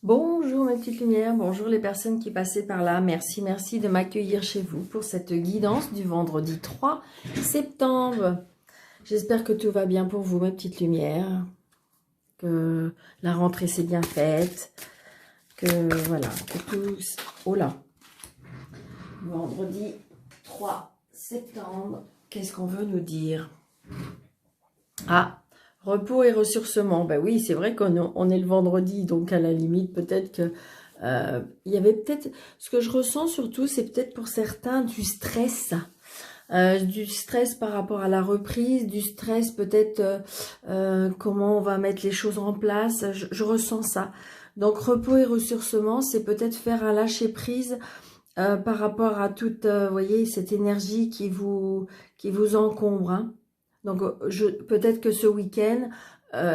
Bonjour mes petites lumières, bonjour les personnes qui passaient par là. Merci de m'accueillir chez vous pour cette guidance du vendredi 3 septembre. J'espère que tout va bien pour vous mes petites lumières, que la rentrée s'est bien faite, que voilà, que tout... Oh là, vendredi 3 septembre, qu'est-ce qu'on veut nous dire? Ah, repos et ressourcement. Ben oui, c'est vrai qu'on est le vendredi, donc à la limite, peut-être que il y avait peut-être, ce que je ressens surtout, c'est peut-être pour certains du stress. Du stress par rapport à la reprise, du stress peut-être comment on va mettre les choses en place. Je ressens ça. Donc repos et ressourcement, c'est peut-être faire un lâcher prise par rapport à toute, voyez, cette énergie qui vous encombre, hein. Donc, peut-être que ce week-end,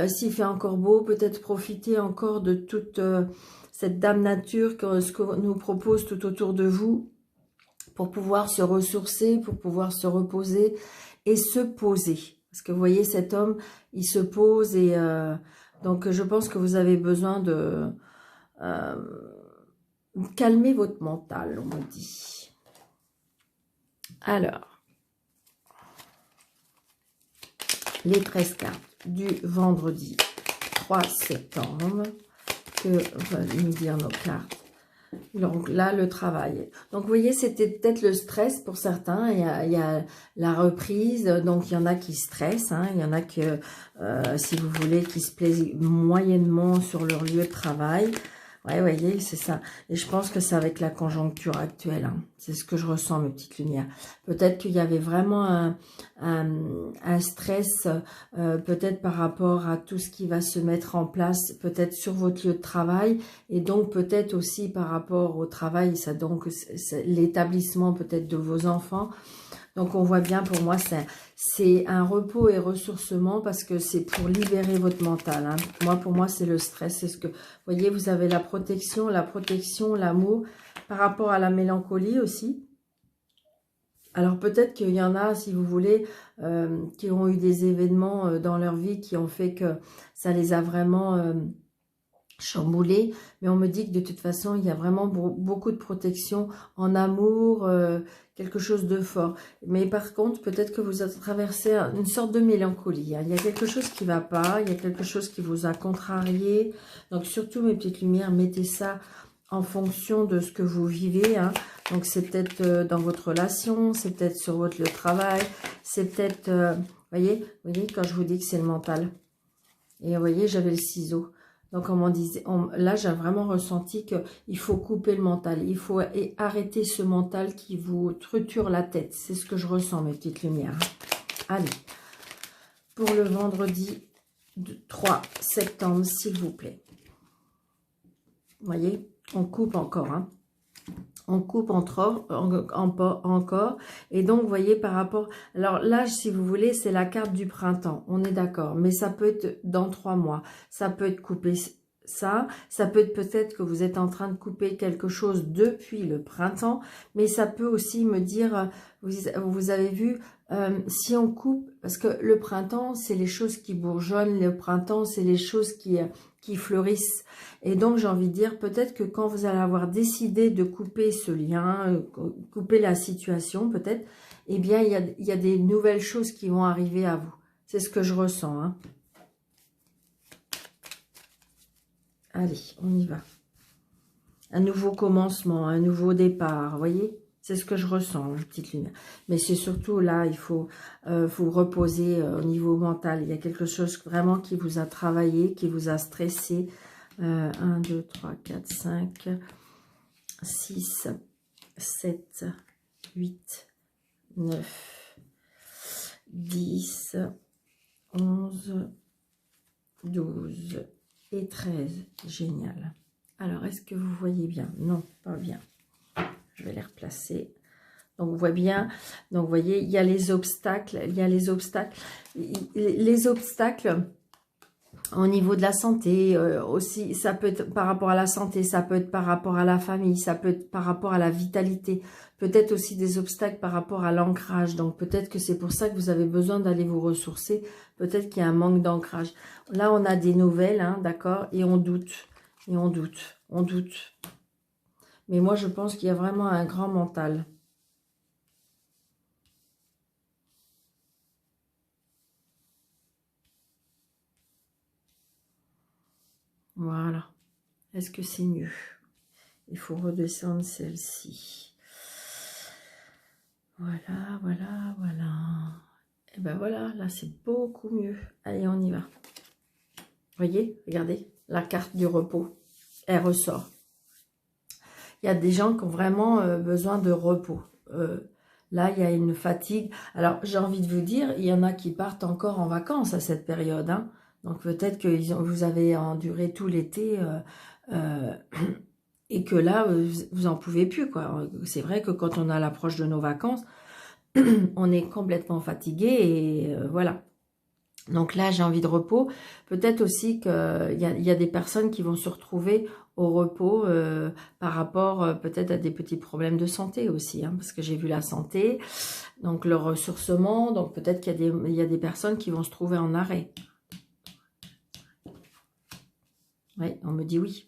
s'il fait encore beau, peut-être profiter encore de toute cette dame nature, ce que nous propose tout autour de vous, pour pouvoir se ressourcer, pour pouvoir se reposer et se poser. Parce que vous voyez, cet homme, il se pose et donc je pense que vous avez besoin de calmer votre mental, on me dit. Alors, les 13 cartes du vendredi 3 septembre. Que veulent nous dire nos cartes? Donc là, le travail. Donc, vous voyez, c'était peut-être le stress pour certains. Il y a la reprise. Donc, il y en a qui stressent. Hein, il y en a que, si vous voulez, qui se plaisent moyennement sur leur lieu de travail. Ouais, vous voyez, c'est ça. Et je pense que c'est avec la conjoncture actuelle. Hein. C'est ce que je ressens, mes petites lumières. Peut-être qu'il y avait vraiment un stress, peut-être par rapport à tout ce qui va se mettre en place, peut-être sur votre lieu de travail. Et donc, peut-être aussi par rapport au travail, ça donc l'établissement peut-être de vos enfants. Donc, on voit bien, pour moi, c'est un repos et ressourcement parce que c'est pour libérer votre mental. Hein. Pour moi, c'est le stress. C'est ce que, vous voyez, vous avez la protection, l'amour, par rapport à la mélancolie aussi. Alors, peut-être qu'il y en a, si vous voulez, qui ont eu des événements dans leur vie qui ont fait que ça les a vraiment chamboulé, mais on me dit que de toute façon il y a vraiment beaucoup de protection en amour, quelque chose de fort. Mais par contre, peut-être que vous avez traversé une sorte de mélancolie, hein. Il y a quelque chose qui va pas, il y a quelque chose qui vous a contrarié. Donc surtout mes petites lumières, mettez ça en fonction de ce que vous vivez, hein. Donc c'est peut-être dans votre relation, c'est peut-être sur votre lieu de travail, c'est peut-être, voyez quand je vous dis que c'est le mental. Et vous voyez, j'avais le ciseau. Donc, comme on disait, là, j'ai vraiment ressenti qu'il faut couper le mental. Il faut arrêter ce mental qui vous truture la tête. C'est ce que je ressens, mes petites lumières. Allez, pour le vendredi 3 septembre, s'il vous plaît. Vous voyez, on coupe encore, hein. On coupe encore. Et donc, vous voyez, par rapport... Alors là, si vous voulez, c'est la carte du printemps. On est d'accord. Mais ça peut être dans 3 mois. Ça peut être coupé ça. Ça peut être peut-être que vous êtes en train de couper quelque chose depuis le printemps. Mais ça peut aussi me dire... Vous avez vu, si on coupe... Parce que le printemps, c'est les choses qui bourgeonnent. Le printemps, c'est les choses qui fleurissent. Et donc, j'ai envie de dire, peut-être que quand vous allez avoir décidé de couper ce lien, couper la situation, peut-être, eh bien, il y a des nouvelles choses qui vont arriver à vous. C'est ce que je ressens, hein. Allez, on y va. Un nouveau commencement, un nouveau départ, vous voyez? C'est ce que je ressens, petite lumière. Mais c'est surtout là, il faut vous reposer au niveau mental. Il y a quelque chose vraiment qui vous a travaillé, qui vous a stressé. 1, 2, 3, 4, 5, 6, 7, 8, 9, 10, 11, 12 et 13. Génial. Alors, est-ce que vous voyez bien? Non, pas bien. Je vais les replacer. Donc, vous voyez bien. Donc, vous voyez, il y a les obstacles. Il y a les obstacles. Les obstacles... Au niveau de la santé aussi, ça peut être par rapport à la santé, ça peut être par rapport à la famille, ça peut être par rapport à la vitalité, peut-être aussi des obstacles par rapport à l'ancrage. Donc peut-être que c'est pour ça que vous avez besoin d'aller vous ressourcer, peut-être qu'il y a un manque d'ancrage. Là, on a des nouvelles, hein, d'accord, et on doute. Et on doute, on doute. Mais moi, je pense qu'il y a vraiment un grand mental. Voilà. Est-ce que c'est mieux? Il faut redescendre celle-ci. Voilà, voilà, voilà. Et ben voilà, là, c'est beaucoup mieux. Allez, on y va. Voyez, regardez, la carte du repos, elle ressort. Il y a des gens qui ont vraiment besoin de repos. Là, il y a une fatigue. Alors, j'ai envie de vous dire, il y en a qui partent encore en vacances à cette période. Hein. Donc, peut-être que vous avez enduré tout l'été et que là, vous n'en pouvez plus, quoi. C'est vrai que quand on a l'approche de nos vacances, on est complètement fatigué et voilà. Donc là, j'ai envie de repos. Peut-être aussi qu'il y a des personnes qui vont se retrouver au repos par rapport peut-être à des petits problèmes de santé aussi, hein, parce que j'ai vu la santé, donc le ressourcement, donc peut-être qu'il y a des personnes qui vont se trouver en arrêt. Oui, on me dit oui.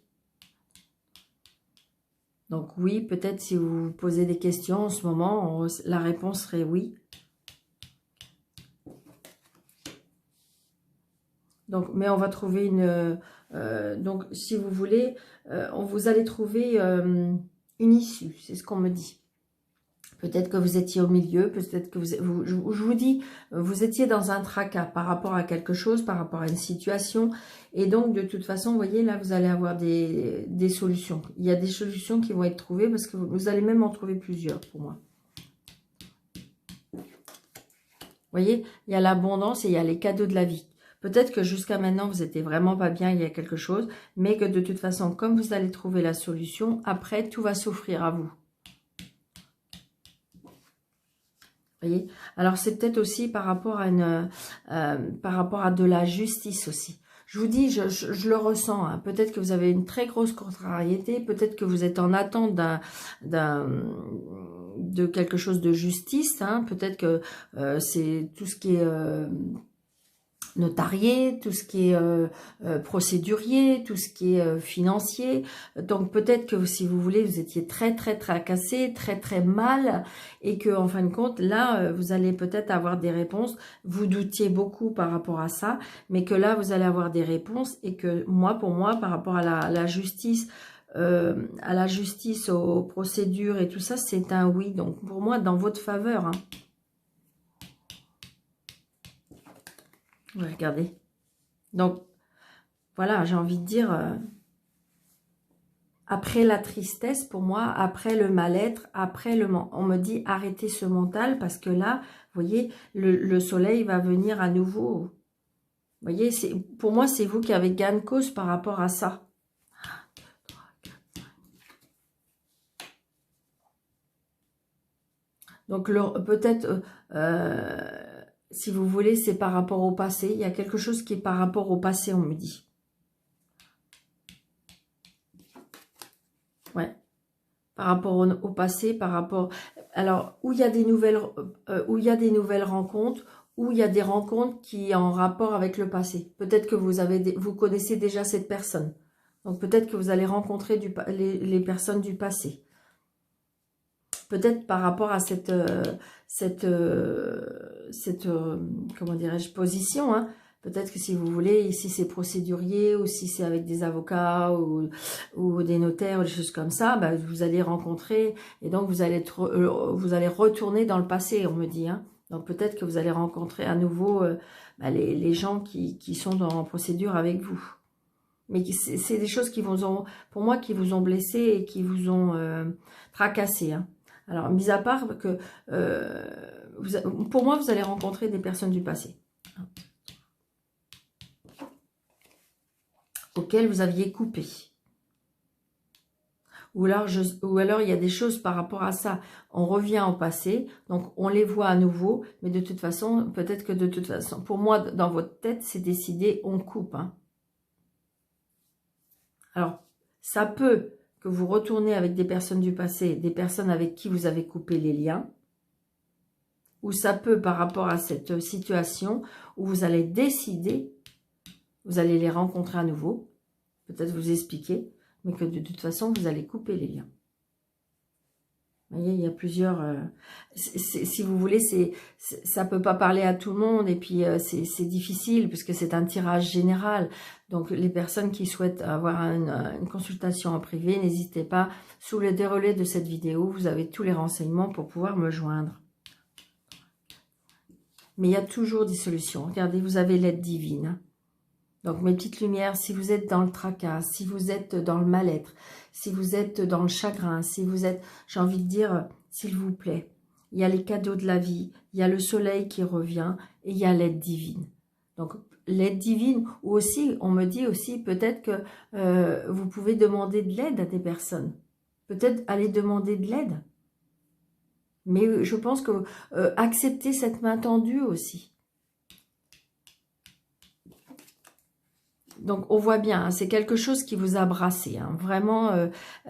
Donc oui, peut-être si vous vous posez des questions en ce moment, la réponse serait oui. Donc, mais on va trouver une... donc, si vous voulez, vous allez trouver une issue, c'est ce qu'on me dit. Peut-être que vous étiez au milieu, peut-être que je vous dis, vous étiez dans un tracas par rapport à quelque chose, par rapport à une situation. Et donc, de toute façon, vous voyez, là, vous allez avoir des solutions. Il y a des solutions qui vont être trouvées parce que vous allez même en trouver plusieurs pour moi. Vous voyez, il y a l'abondance et il y a les cadeaux de la vie. Peut-être que jusqu'à maintenant, vous n'étiez vraiment pas bien, il y a quelque chose, mais que de toute façon, comme vous allez trouver la solution, après, tout va s'offrir à vous. Voyez. Alors, c'est peut-être aussi par rapport à de la justice aussi. Je vous dis, je le ressens. Hein. Peut-être que vous avez une très grosse contrariété, peut-être que vous êtes en attente de quelque chose de justice. Hein. Peut-être que c'est tout ce qui est... notarié, tout ce qui est procédurier, tout ce qui est financier. Donc peut-être que si vous voulez, vous étiez très tracassé, très mal, et que en fin de compte, là, vous allez peut-être avoir des réponses. Vous doutiez beaucoup par rapport à ça, mais que là, vous allez avoir des réponses, et que pour moi, par rapport à la justice, aux procédures et tout ça, c'est un oui. Donc pour moi, dans votre faveur. Hein. Ouais, regardez. Donc, voilà, j'ai envie de dire, après la tristesse, pour moi, après le mal-être, on me dit arrêtez ce mental parce que là, vous voyez, le soleil va venir à nouveau. Vous voyez, pour moi, c'est vous qui avez gain de cause par rapport à ça. Donc, peut-être, si vous voulez, c'est par rapport au passé. Il y a quelque chose qui est par rapport au passé, on me dit. Ouais. Par rapport au passé, par rapport... Alors, où il y a des nouvelles rencontres, où il y a des rencontres qui sont en rapport avec le passé. Peut-être que vous connaissez déjà cette personne. Donc, peut-être que vous allez rencontrer les personnes du passé. Peut-être par rapport à cette comment dirais-je, position, hein. Peut-être que si vous voulez, si c'est procédurier ou si c'est avec des avocats ou des notaires ou des choses comme ça, bah, vous allez rencontrer et donc vous allez retourner dans le passé, on me dit. Hein. Donc peut-être que vous allez rencontrer à nouveau les gens qui sont en procédure avec vous. Mais c'est des choses qui pour moi, qui vous ont blessé et qui vous ont tracassé. Hein. Alors, mis à part que, pour moi, vous allez rencontrer des personnes du passé. Auxquelles vous aviez coupé. Ou alors, il y a des choses par rapport à ça. On revient au passé, donc on les voit à nouveau, mais de toute façon, peut-être que de toute façon, pour moi, dans votre tête, c'est décidé, on coupe. Hein. Alors, ça peut que vous retournez avec des personnes du passé, des personnes avec qui vous avez coupé les liens, ou ça peut par rapport à cette situation où vous allez décider, vous allez les rencontrer à nouveau, peut-être vous expliquer, mais que de toute façon, vous allez couper les liens. Vous voyez, il y a plusieurs... si vous voulez, ça peut pas parler à tout le monde, et puis c'est difficile, puisque c'est un tirage général. Donc, les personnes qui souhaitent avoir une consultation en privé, n'hésitez pas. Sous le déroulé de cette vidéo, vous avez tous les renseignements pour pouvoir me joindre. Mais il y a toujours des solutions. Regardez, vous avez l'aide divine. Donc, mes petites lumières, si vous êtes dans le tracas, si vous êtes dans le mal-être, si vous êtes dans le chagrin, si vous êtes, j'ai envie de dire, s'il vous plaît, il y a les cadeaux de la vie, il y a le soleil qui revient et il y a l'aide divine. Donc, l'aide divine, ou aussi, on me dit aussi, peut-être que vous pouvez demander de l'aide à des personnes. Peut-être aller demander de l'aide. Mais je pense que accepter cette main tendue aussi. Donc, on voit bien, hein, c'est quelque chose qui vous a brassé. Hein, vraiment,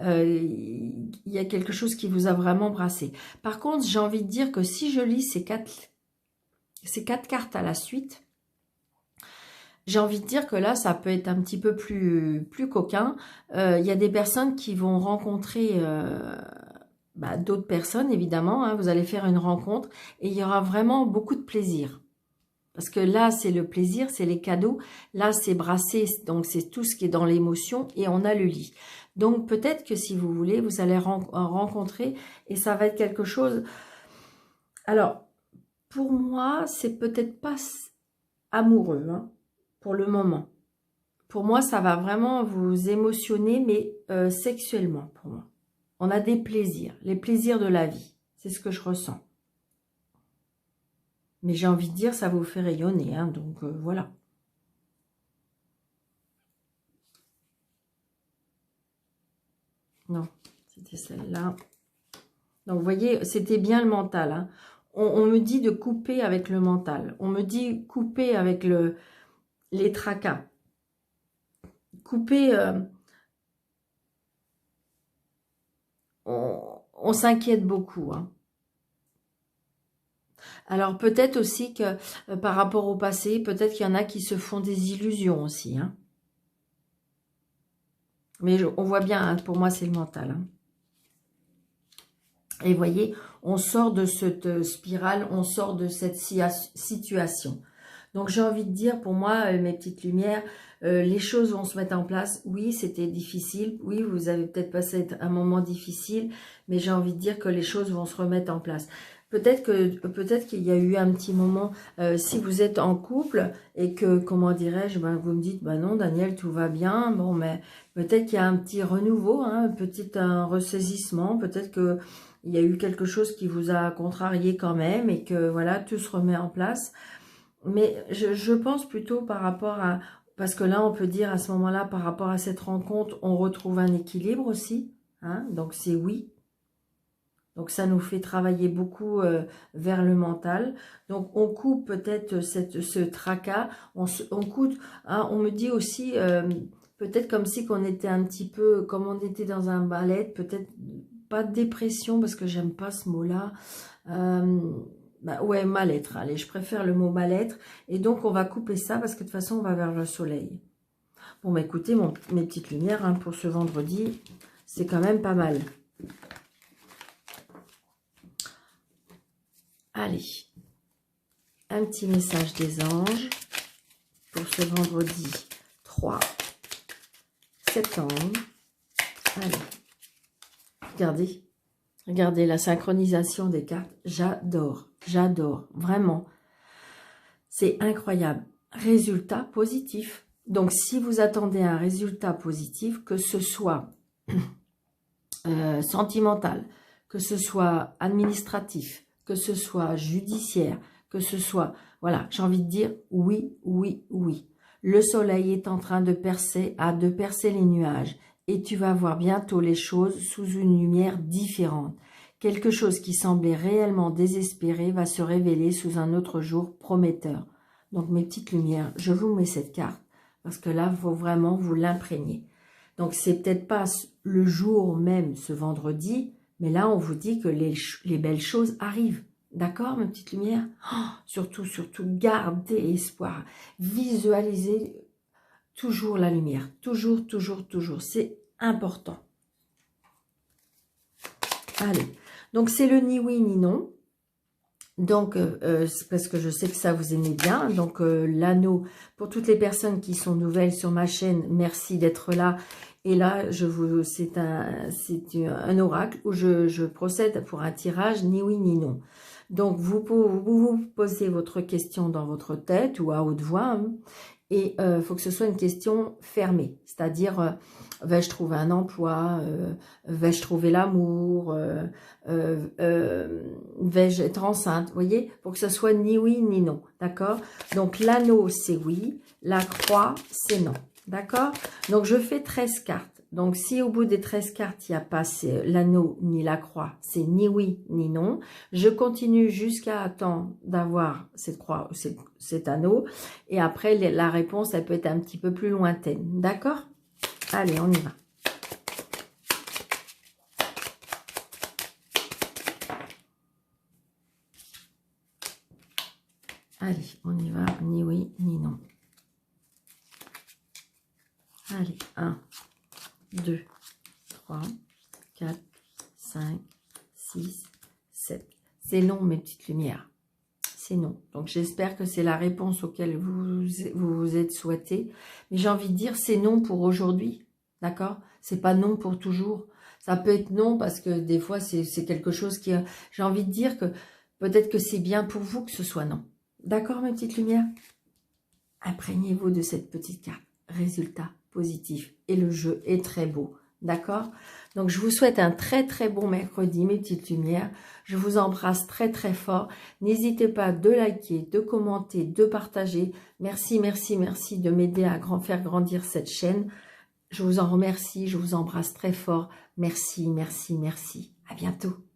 il y a quelque chose qui vous a vraiment brassé. Par contre, j'ai envie de dire que si je lis ces quatre cartes à la suite, j'ai envie de dire que là, ça peut être un petit peu plus coquin. Il y a des personnes qui vont rencontrer d'autres personnes, évidemment. Hein, vous allez faire une rencontre et il y aura vraiment beaucoup de plaisir. Parce que là, c'est le plaisir, c'est les cadeaux. Là, c'est brassé, donc c'est tout ce qui est dans l'émotion et on a le lit. Donc, peut-être que si vous voulez, vous allez rencontrer et ça va être quelque chose... Alors, pour moi, c'est peut-être pas amoureux, hein, pour le moment. Pour moi, ça va vraiment vous émotionner, mais sexuellement, pour moi. On a des plaisirs, les plaisirs de la vie. C'est ce que je ressens. Mais j'ai envie de dire, ça vous fait rayonner, hein, donc voilà. Non, c'était celle-là. Donc, vous voyez, c'était bien le mental. Hein. On me dit de couper avec le mental. On me dit couper avec les tracas. Couper... on s'inquiète beaucoup, hein. Alors, peut-être aussi que par rapport au passé, peut-être qu'il y en a qui se font des illusions aussi. Hein. Mais on voit bien, hein, pour moi, c'est le mental. Hein. Et vous voyez, on sort de cette spirale, on sort de cette situation. Donc, j'ai envie de dire, pour moi, mes petites lumières, les choses vont se mettre en place. Oui, c'était difficile. Oui, vous avez peut-être passé un moment difficile. Mais j'ai envie de dire que les choses vont se remettre en place. Peut-être qu'il y a eu un petit moment, si vous êtes en couple et que, comment dirais-je, vous me dites, non Daniel, tout va bien, bon, mais peut-être qu'il y a un petit renouveau, hein, peut-être un ressaisissement, peut-être que il y a eu quelque chose qui vous a contrarié quand même et que voilà, tout se remet en place. Mais je pense plutôt par rapport à, parce que là on peut dire à ce moment-là, par rapport à cette rencontre, on retrouve un équilibre aussi, hein, donc c'est oui. Donc, ça nous fait travailler beaucoup vers le mental. Donc, on coupe peut-être ce tracas. On coupe, hein, on me dit aussi, peut-être comme si qu'on était un petit peu, comme on était dans un mal-être, peut-être pas de dépression, parce que j'aime pas ce mot-là. Ouais, mal-être. Allez, je préfère le mot mal-être. Et donc, on va couper ça, parce que de toute façon, on va vers le soleil. Bon, écoutez, mes petites lumières, hein, pour ce vendredi, c'est quand même pas mal. Allez, un petit message des anges pour ce vendredi 3 septembre. Allez, regardez la synchronisation des cartes. J'adore, vraiment. C'est incroyable. Résultat positif. Donc, si vous attendez un résultat positif, que ce soit sentimental, que ce soit administratif, que ce soit judiciaire, que ce soit... Voilà, j'ai envie de dire oui, oui, oui. Le soleil est en train de percer les nuages et tu vas voir bientôt les choses sous une lumière différente. Quelque chose qui semblait réellement désespéré va se révéler sous un autre jour prometteur. Donc, mes petites lumières, je vous mets cette carte parce que là, il faut vraiment vous l'imprégner. Donc, c'est peut-être pas le jour même, ce vendredi, mais là, on vous dit que les belles choses arrivent. D'accord, mes petites lumières? Surtout, gardez espoir. Visualisez toujours la lumière. Toujours, toujours, toujours. C'est important. Allez. Donc, c'est le ni oui ni non. Donc, parce que je sais que ça vous aimez bien. Donc, l'anneau, pour toutes les personnes qui sont nouvelles sur ma chaîne, merci d'être là. Et là, c'est un oracle où je procède pour un tirage ni oui ni non. Donc, vous posez votre question dans votre tête ou à haute voix. Hein, et il faut que ce soit une question fermée. C'est-à-dire, vais-je trouver un emploi, vais-je trouver l'amour, vais-je être enceinte, vous voyez, pour que ce soit ni oui ni non, d'accord? Donc l'anneau c'est oui, la croix c'est non, d'accord? Donc je fais 13 cartes. Donc si au bout des 13 cartes il n'y a pas l'anneau ni la croix, c'est ni oui ni non, je continue jusqu'à attendre d'avoir cette croix, cet anneau, et après la réponse elle peut être un petit peu plus lointaine, d'accord? Allez, on y va. Allez, on y va, ni oui, ni non. Allez, 1, 2, 3, 4, 5, 6, 7. C'est non, mes petites lumières. C'est non. Donc, j'espère que c'est la réponse auquel vous vous êtes souhaité. Mais j'ai envie de dire, c'est non pour aujourd'hui. D'accord? C'est pas non pour toujours. Ça peut être non parce que des fois, c'est quelque chose qui... J'ai envie de dire que peut-être que c'est bien pour vous que ce soit non. D'accord, mes petites lumières? Imprégnez-vous de cette petite carte. Résultat positif. Et le jeu est très beau. D'accord? Donc, je vous souhaite un très, très bon mercredi, mes petites lumières. Je vous embrasse très, très fort. N'hésitez pas de liker, de commenter, de partager. Merci, merci, merci de m'aider à faire grandir cette chaîne. Je vous en remercie. Je vous embrasse très fort. Merci, merci, merci. À bientôt.